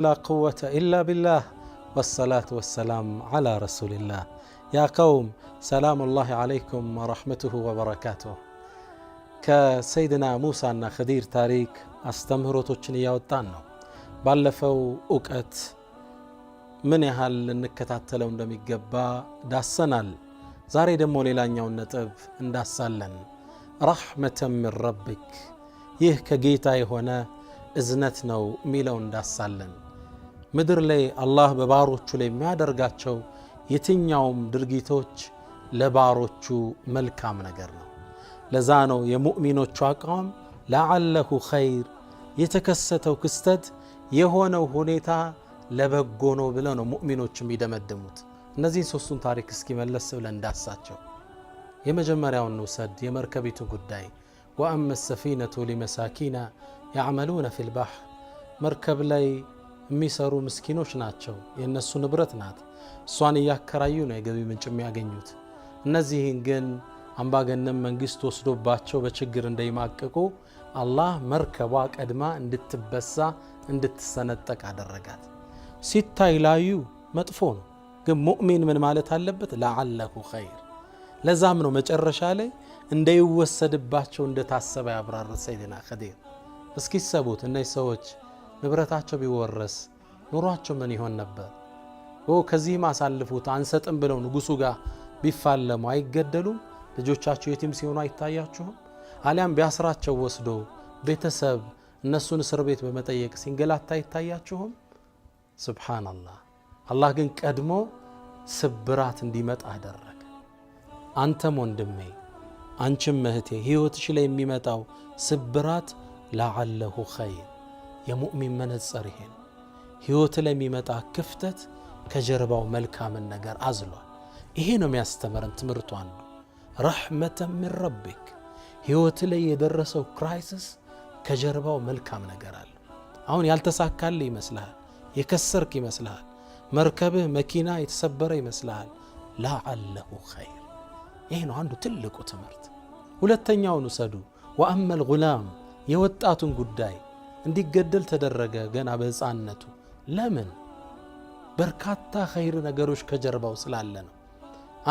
لا قوة إلا بالله والصلاة والسلام على رسول الله يا قوم سلام الله عليكم ورحمته وبركاته كسيدنا موسى خدير تاريك استمهروتوችን እያወጣን ነው ባለፈው ዕውቀት ምን ያህል እንከታተለው እንደሚገባ ዳሰናል ዛሬ ደግሞ ሌላኛውን ነጥብ እንዳሳለን ረህመተን ሚን ረቢክ ይህ ከጌታ የሆነ እዝነት ነው ሚለው እንዳሳለን ምድር ላይ አላህ በባሮቹ ላይ የሚያደርጋቸው የትኛውም ድርጊቶች ለባሮቹ መልካም ነገር ነው ለዛ ነው የሙእሚኖቹ አቋም ለዓለሁ ኸይር የተከሰተው ክስተት የሆነው ሁኔታ ለበጎ ነው ብለው ነው ሙእሚኖች የሚደመድሙት እነዚህ ሶስቱን ታሪክ እስኪ መለስ ብለን እንዳሳቸው የመጀመሪያውን ውሰድ የመርከቢቱ ጉዳይ وأما السفينة لمساكين يعملون في البحر مركب ላይ የሚሰሩ ምስኪኖች ናቸው የነሱ ንብረት ናት እሷን ያከራዩ ነው የገቢ ምንጭ የሚያገኙት እነዚህን ግን አምባገነን መንግስት ወስዶባቸው በችግር እንዳይማቀቁ አላህ መርከቧ ቀድማ እንድትበሳ እንድትሰነጠቅ አደረጋት ሲታይ ላዩ መጥፎ ነው ግን ሙእሚን ምን ማለት አለበት ለዓለሁ ኸይር ለዛም ነው መጨረሻ ላይ እንዳይወሰድባቸው እንደታሰበ ያብራራ ሰይድና ኸዲር እስኪ ሰቡት እነዚህ ሰዎች ንብረታቸው ቢወረስ ኑሯቸው ምን ይሆን ነበር ከዚህ ማሳልፉት አንሰጥም ብለው ንጉሱ ጋር ቢፋለሙ አይገደሉም ልጆቻቸው የቲም ሲሆኑ አይታያቸውም አሊያም ቢያስራቸው ወስዶ ቤተሰብ እነሱን እስር ቤት በመጠየቅ ሲንገላታ አይታያቸውም ሱብሃንአላህ አላህ ግን ቀድሞ ስብራት እንዲመጣ አደረገ አንተም ወንድሜ አንቺም እህቴ ህይወትሽ ላይ የሚመጣው ስብራት ለዓለሁ ኸይር የሙእሚን መነጽር ይሄን ህይወት ላይ የሚመጣ ክፍተት ከጀርባው መልካምን ነገር አዝሏል ይሄ ነው የሚያስተምረን ትምርቱ አንዱ ረህመተን ሚን ረቢክ ህይወት ላይ የደረሰው ክራይሲስ ከጀርባው መልካም ነገር አለ አሁን ያልተሳካል ይመስልሃል የከሰርክ ይመስልሃል መርከብህ መኪና የተሰበረ ይመስልሃል ለዓለሁ ኸይር ይሄ ነው አንዱ ትልቁ ትምርት ሁለተኛውን ውሰዱ وأما الغلام የወጣቱን ጉዳይ እንዲገደል ተደረገ ገና በህፃንነቱ ለምን በርካታ ኸይር ነገሮች ከጀርባው ስላለ ነው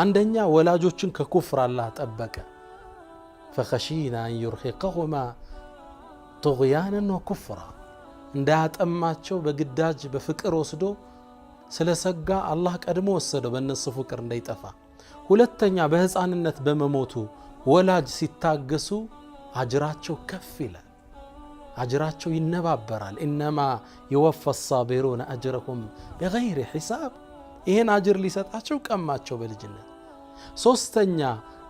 አንደኛ ወላጆችን ከኩፍር አላህ ጠበቀ فخشينا أن يرهقهما طغيانا وكفرا እንዳያጠማቸው በግዳጅ በፍቅር ወስዶ ስለሰጋ አላህ ቀድሞ ወሰደው በእነሱ ፍቅር እንዳይጠፋ ሁለተኛ በህፃንነት በመሞቱ ወላጅ ሲታገሱ አጅራቸው ከፍ ይላል አጅራቸው ይነባበራል إنما يوفى الصابرون أجرهم بغير حساب ይሄን አጅር ሊሰጣቸው ቀማቸው በልጅነት ሶስተኛ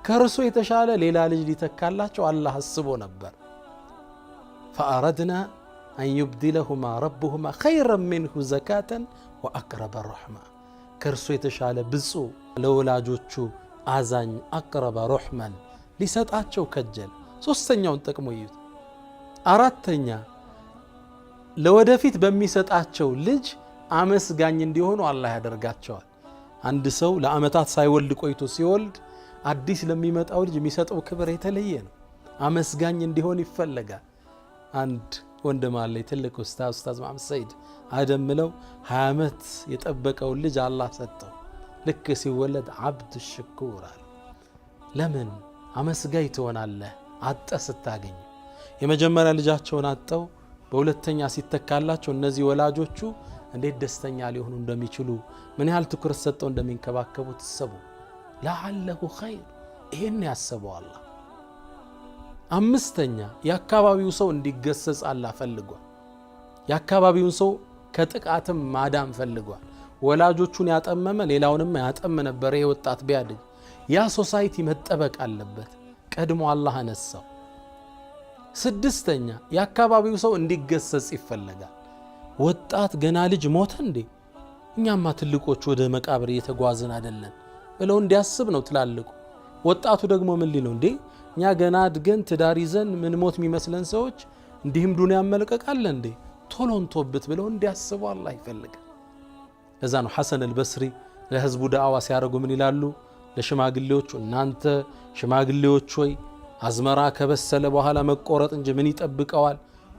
ከርሱ የተሻለ ሌላ ልጅ ሊተካላቸው አላህ አስቦ ነበር فأردنا أن يبدلهما ربهما خيرا منه زكاة وأقرب رحمة ከርሱ የተሻለ ብፁ ለወላጆቹ አዛኝ አቅረበ ረህማን ሊሰጣቸው ከጀል ሶስተኛውን ጠቅሞ ይዩት አራተኛ ለወደፊት በሚሰጣቸው ልጅ አመስጋኝ እንዲሆኑ አላህ ያደርጋቸዋል አንድ ሰው ለአመታት ሳይወልድ ቆይቶ ሲወልድ አዲስ ለሚመጣው ልጅ የሚሰጠው ክብር የተለየ ነው አመስጋኝ እንዲሆን ይፈልጋል አንድ ወንድም አለ ትልቅ ኡስታዝ መሐመድ ሰይድ አደምለው 20 አመት የጠበቀው ልጅ አላህ ሰጠው ልክ ሲወለድ አብድ ሽኩር አለ ለምን አመስጋኝ ትሆናለህ አጠስ ታገኝ የመጀመሪያ ልጃቸውን አጠው በሁለተኛ ሲተካላቸው እነዚህ ወላጆቹ እንዴት ደስተኛ ሊሆኑ እንደሚችሉ ምን ያህል ትኩረት ሰጠው እንደሚንከባከቡ ተሰቡ ለዓለሁ ኸይር ይሄን ያሰበው አላህ አምስተኛ የአካባቢው ሰው እንዲገሰጽ አላህ ፈልጓል የአካባቢውን ሰው ከጥቃትም ማዳም ፈልጓል ወላጆቹን ያጠመመ ሌላውንም ያጠመ ነበር የወጣት ቢያድግ ያ ሶሳይቲ መጠበቅ አለበት ቀድሞ አላህ አነሳው ስድስተኛ የአካባቢው ሰው እንዲገሰጽ ይፈልጋል ወጣት ገና ልጅ ሞተ እንዴ እኛማ ትልቆች ወደ መቃብር እየተጓዝን አይደለም ብለው እንዲያስብ ነው ትላልቁ ወጣቱ ደግሞ ምን ሊለው እንዴ እኛ ገና አድገን ትዳር ይዘን ምን ሞት የሚመስለን ሰዎች እንዲህም ዱንያ መልቀቃለ እንዴ ቶሎን ቶብት ብለው እንዲያስቡ አላህ ይፈልጋል ለዛ ነው ሐሰን አልበስሪ ለህዝቡ ዳዕዋ ሲያደርጉ ምን ይላሉ ለሽማግሌዎቹ እናንተ ሽማግሌዎች ሆይ አዝመራ ከበሰለ በኋላ መቆረጥ እንጂ ምን ይጠብቀዋል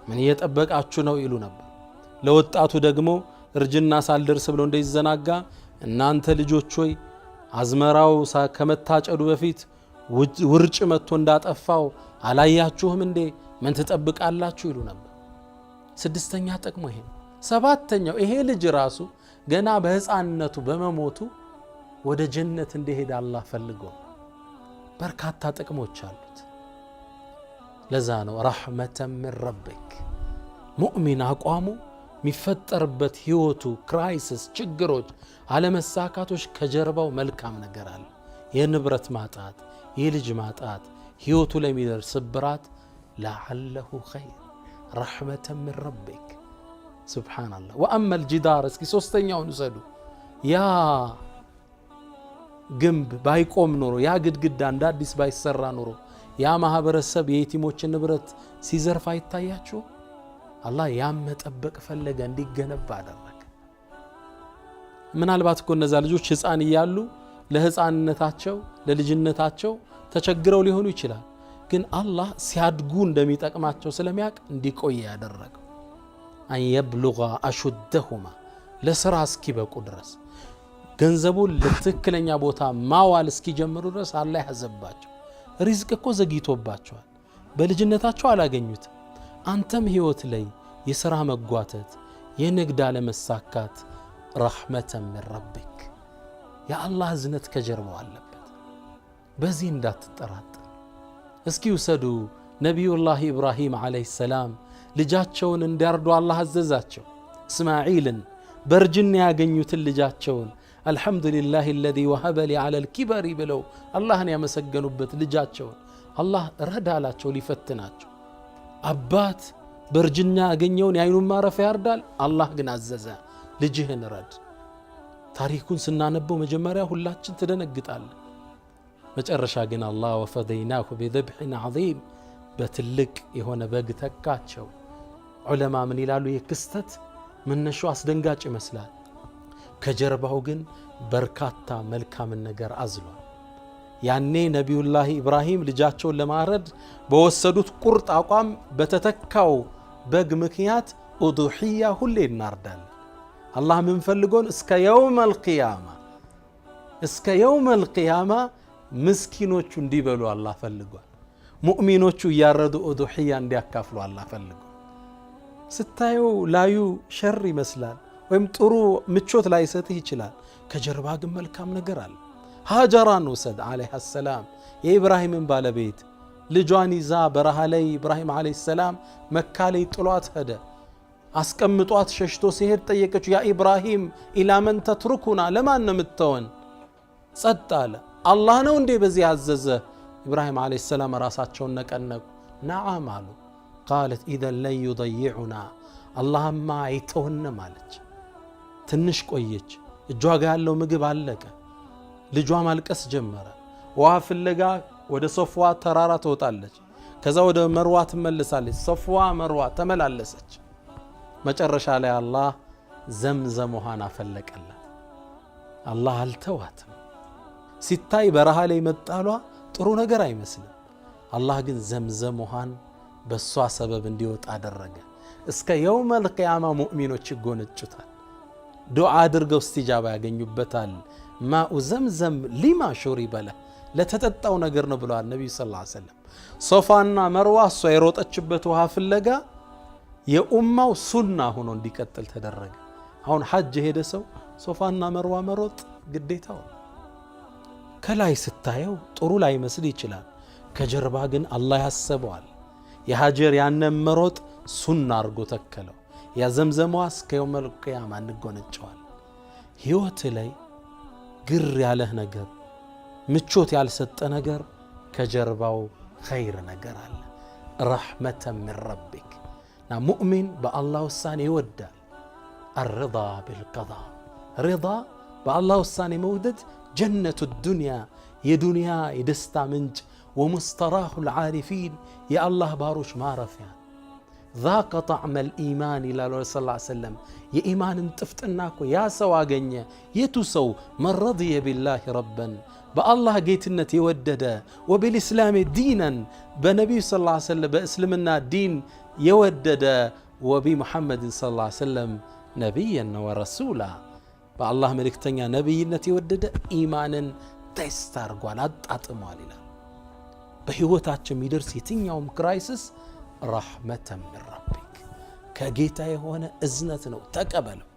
ምን እየጠበቃችሁ ነው ይሉ ነበር ለወጣቱ ደግሞ እርጅና ሳልደርስ ብሎ እንደይዘናጋ እናንተ ልጆች ሆይ አዝመራው ከመታጨዱ በፊት ውርጭ መጥቶ እንዳጠፋው አላያችሁም እንዴ ምን ትጠብቃላችሁ ይሉ ነበር። ስድስተኛ ጥቅሙ ይሄ። ሰባተኛው ይሄ ልጅ ራሱ ገና በህፃንነቱ በመሞቱ ወደ ጀነት እንዲሄድ አላህ ፈልጎ በርካታ ጥቅሞች አሉት። ለዛ ነው ረሕመተን ሚን ረቢክ። ሙእሚን አቋሙ የሚፈጠርበት ህይወቱ ክራይሲስ፣ ችግሮች፣ አለመሳካቶች ከጀርባው መልካም ነገር አለ። የንብረት ማጣት፣ የልጅ ማጣት፣ ህይወቱ ላይ የሚደርስ ስብራት ለዓለሁ ኸይር ረሕመተን ሚን ረቢክ። ሱብሓነላህ። ወአማ አልጂዳር፣ እስኪ ሶስተኛውን ውሰዱ። ያ ግንብ ባይቆም ኖሮ፣ ያ ግድግዳ እንደ አዲስ ባይሰራ ኖሮ ያ ማህበረሰብ የየቲሞችን ንብረት ሲዘርፍ አይታያችሁ? አላህ ያም መጠበቅ ፈለገ፣ እንዲገነባ አደረገ። ምናልባት እኮ እነዛ ልጆች ህፃን እያሉ ለህፃንነታቸው ለልጅነታቸው ተቸግረው ሊሆኑ ይችላል። ግን አላህ ሲያድጉ እንደሚጠቅማቸው ስለሚያውቅ እንዲቆይ ያደረገው አን የብሉጋ አሹደሁማ፣ ለስራ እስኪበቁ ድረስ ገንዘቡን ለትክክለኛ ቦታ ማዋል እስኪጀምሩ ድረስ አላህ ያዘባቸው። ሪዝቅ እኮ ዘግይቶባቸዋል፣ በልጅነታቸው አላገኙትም። አንተም ህይወት ላይ የሥራ መጓተት፣ የንግድ አለመሳካት ረሕመተን ሚን ረቢክ፣ የአላህ እዝነት ከጀርባው አለበት። በዚህ እንዳትጠራጠር። እስኪ ውሰዱ ነቢዩላህ ኢብራሂም ዓለይሂ ሰላም ልጃቸውን እንዲያርዱ አላህ አዘዛቸው። እስማዒልን በእርጅና ያገኙትን ልጃቸውን አልሐምዱሊላህ አለዚ ወሀበ ሊ ዐለል ኪበሪ ብለው አላህን ያመሰገኑበት ልጃቸውን አላህ ረዳ አላቸው ሊፈትናቸው። አባት በእርጅና ያገኘውን የአይኑን ማረፊያ ያርዳል። አላህ ግን አዘዘ ልጅህን ረድ። ታሪኩን ስናነበው መጀመሪያ ሁላችን ትደነግጣለን። መጨረሻ ግን አላህ ወፈደይናሁ ቢዘብሕን ዐዚም፣ በትልቅ የሆነ በግ ተካቸው። ዑለማ ምን ይላሉ? ይህ ክስተት መነሻው አስደንጋጭ ይመስላል፣ ከጀርባው ግን በርካታ መልካምን ነገር አዝሏል። ያኔ ነቢዩላህ ኢብራሂም ልጃቸውን ለማረድ በወሰዱት ቁርጥ አቋም በተተካው በግ ምክንያት ኡዱሕያ ሁሌ እናርዳለን። አላህ ምን ፈልጎን? እስከ የውመል ቂያማ ምስኪኖቹ እንዲበሉ አላህ ፈልጓል። ሙእሚኖቹ እያረዱ ኡዱሕያ እንዲያካፍሉ አላህ ፈልጓል። ስታየው ላዩ ሸር ይመስላል ወይም ጥሩ ምቾት ላይ ሰጥህ ይችላል። ከጀርባ ግን መልካም ነገር አለ። ሃጀራን ውሰድ ዓለይሃ ሰላም፣ የኢብራሂምን ባለቤት ልጇን ይዛ በረሃ ላይ ኢብራሂም ዓለይሂ ሰላም መካ ላይ ጥሏት ሄደ። አስቀምጧት ሸሽቶ ሲሄድ ጠየቀችው፣ ያ ኢብራሂም ኢላ መን ተትሩኩና፣ ለማን ነው የምትተወን? ጸጥ አለ። አላህ ነው እንዴ በዚህ ያዘዘ? ኢብራሂም ዓለይሂ ሰላም ራሳቸውን ነቀነቁ። ነዓም አሉ። ቃለት ኢዘን ለን ዩደይዑና፣ አላህማ አይተውንም አለች። ትንሽ ቆየች። እጇ ጋ ያለው ምግብ አለቀ። ልጇ ማልቀስ ጀመረ። ውሃ ፍለጋ ወደ ሶፍዋ ተራራ ትወጣለች። ከዛ ወደ መርዋ ትመለሳለች። ሶፍዋ መርዋ ተመላለሰች። መጨረሻ ላይ አላህ ዘምዘም ውሃን አፈለቀላት። አላህ አልተዋትም። ሲታይ በረሃ ላይ መጣሏ ጥሩ ነገር አይመስልም። አላህ ግን ዘምዘም ውሃን በሷ ሰበብ እንዲወጣ አደረገ። እስከ የውመል ቂያማ ሙእሚኖች ይጎነጩታል። ዱዓ አድርገው እስቲጃባ ያገኙበታል። ማኡ ዘምዘም ሊማ ሹሪበ ለህ፣ ለተጠጣው ነገር ነው ብለዋል ነቢዩ ሰለላሁ ዐለይሂ ወሰለም። ሶፋና መርዋ እሷ የሮጠችበት ውሃ ፍለጋ የኡማው ሱና ሆኖ እንዲቀጥል ተደረገ። አሁን ሐጅ የሄደ ሰው ሶፋና መርዋ መሮጥ ግዴታው። ከላይ ስታየው ጥሩ ላይ መስል ይችላል፣ ከጀርባ ግን አላህ ያሰበዋል። የሀጀር ያንን መሮጥ ሱና አድርጎ ተከለው። ያ ዘምዘሟ እስከ የውመል ቂያማ እንጎነጨዋል። ህይወት ላይ ግር ያለህ ነገር፣ ምቾት ያልሰጠ ነገር ከጀርባው ኸይር ነገር አለ። ረሕመተን ሚን ረቢክ። ና ሙእሚን በአላህ ውሳኔ ይወዳል። አርዳ ቢልቀዳ፣ ሪዳ በአላህ ውሳኔ መውደድ ጀነቱ ዱንያ፣ የዱንያ የደስታ ምንጭ፣ ወሙስተራሑ ልዓሪፊን የአላህ ባሮች ማረፊያ። ዛቀ ጣዕመል ኢማን ይላሉ ረሱል ስ ሰለም። የኢማንን ጥፍጥና እኮ ያ ሰው አገኘ። የቱ ሰው? መን ረድየ ቢላህ ረበን፣ በአላህ ጌትነት የወደደ፣ ወቢልእስላም ዲነን፣ በነቢዩ ስ ሰለም በእስልምና ዲን የወደደ፣ وبمحمد صلى الله عليه وسلم نبيا ورسولا بالله ملكتنيا نبيነት የወደደ ኢማንን ቴስት አድርጓል አጣጥሟል ይላል። በህይወታችን የሚደርስ የትኛውም ክራይሲስ ረህመተን ሚን ረቢክ ከጌታ የሆነ እዝነት ነው፣ ተቀበለው።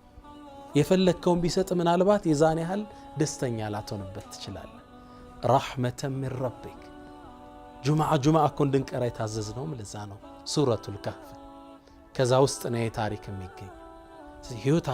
የፈለከውን ቢሰጥ ምናልባት የዛን ያህል ደስተኛ ላትሆንበት ትችላለህ። ረህመተን ሚን ረቢክ ጁምዓ እኮ እንድንቀራ የታዘዝነውም ለዛ ነው። ሱረቱል ካህፍ ከዛ ውስጥ ነው የታሪክ የሚገኝ ህይወታ